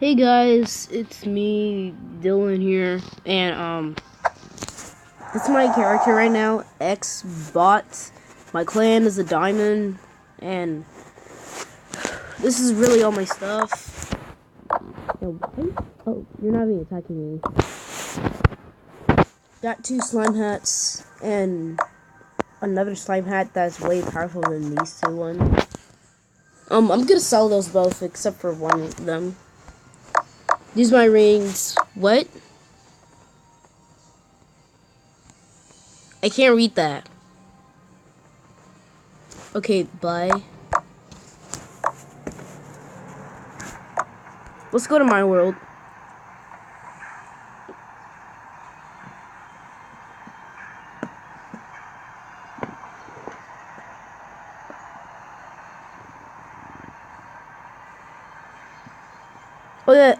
Hey guys, it's me, Dylan here, and this is my character right now, X-Bot. My clan is a diamond, and this is really all my stuff. Oh, you're not even attacking me. Got 2 slime hats, and another slime hat that's way powerful than these 2 ones. I'm gonna sell those both, except for one of them. These are my rings. What? I can't read that. Okay, bye. Let's go to my world.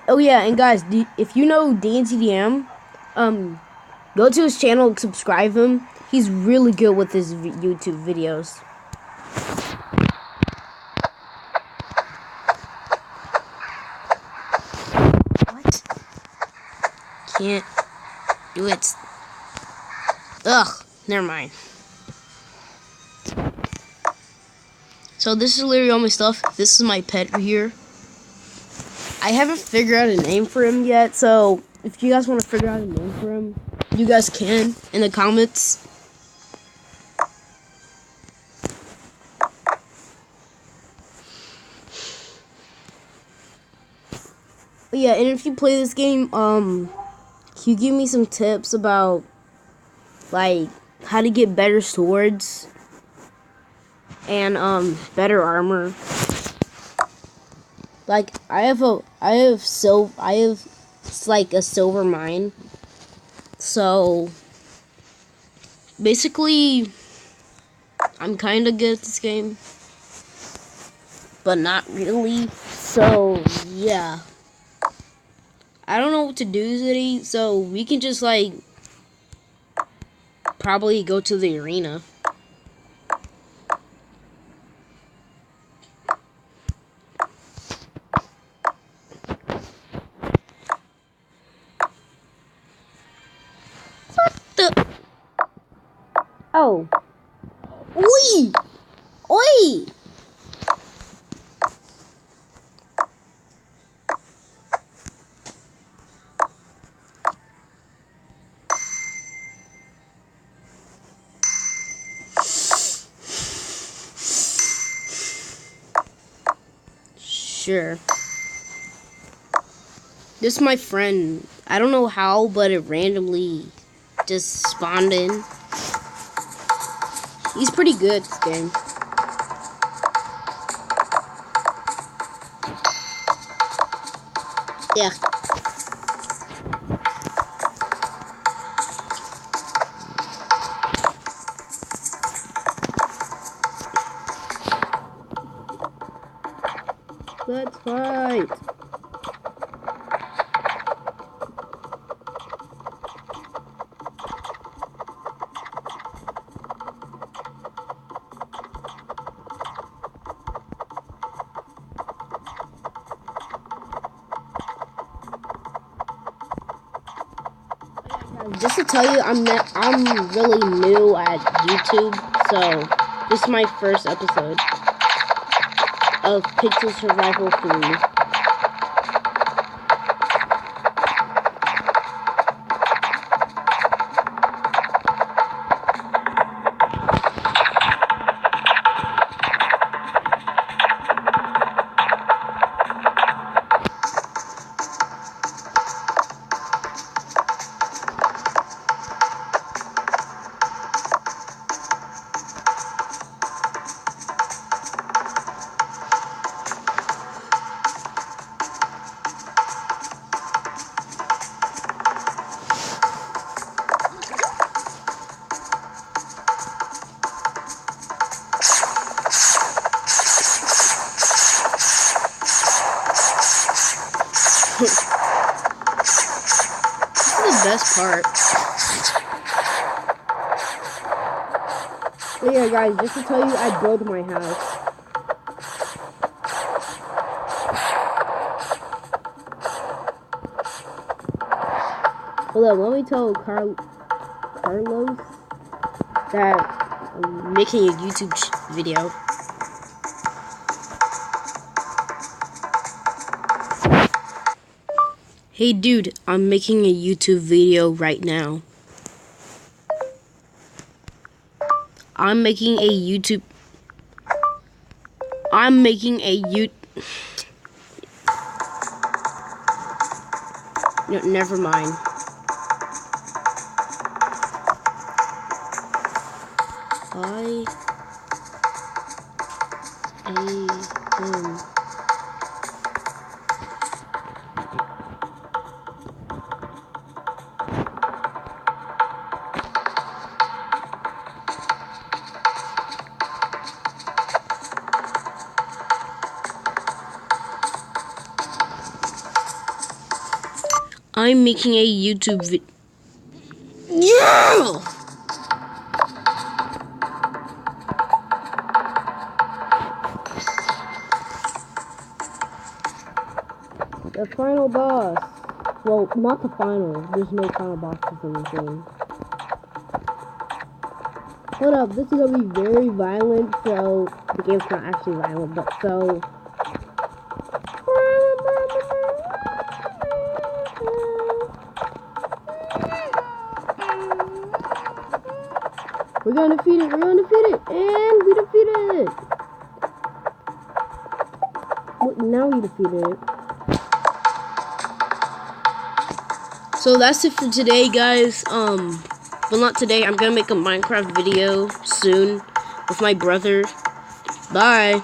Oh yeah, and guys, if you know DNTDM, go to his channel and subscribe him. He's really good with his YouTube videos. What? Can't do it. Ugh, never mind. So this is literally all my stuff. This is my pet here. I haven't figured out a name for him yet, so if you guys want to figure out a name for him, you guys can in the comments. But yeah, and if you play this game, can you give me some tips about like how to get better swords and better armor? Like I have like a silver mine. So basically I'm kind of good at this game, but not really. So yeah, I don't know what to do today, so we can just like probably go to the arena. Oh. Oi! Oi! Sure. This is my friend. I don't know how, but it randomly just spawned in. He's pretty good at this game. Yeah. Let's fight. Just to tell you, I'm really new at YouTube, so this is my first episode of Pixel Survival 3. This is the best part. But yeah, guys, just to tell you, I built my house. Hold up, let me tell Carlos that I'm making a YouTube video. Hey dude, I'm making a YouTube video right now. I'm making a No, never mind. I'm making a YouTube video. Yeah! The final boss. Well, not the final. There's no final bosses in the game. Hold up, this is gonna be very violent, so the game's not actually violent, but so. We're gonna defeat it, and we defeated it! Well, now we defeated it. So that's it for today, guys. Well, not today. I'm gonna make a Minecraft video soon with my brother. Bye.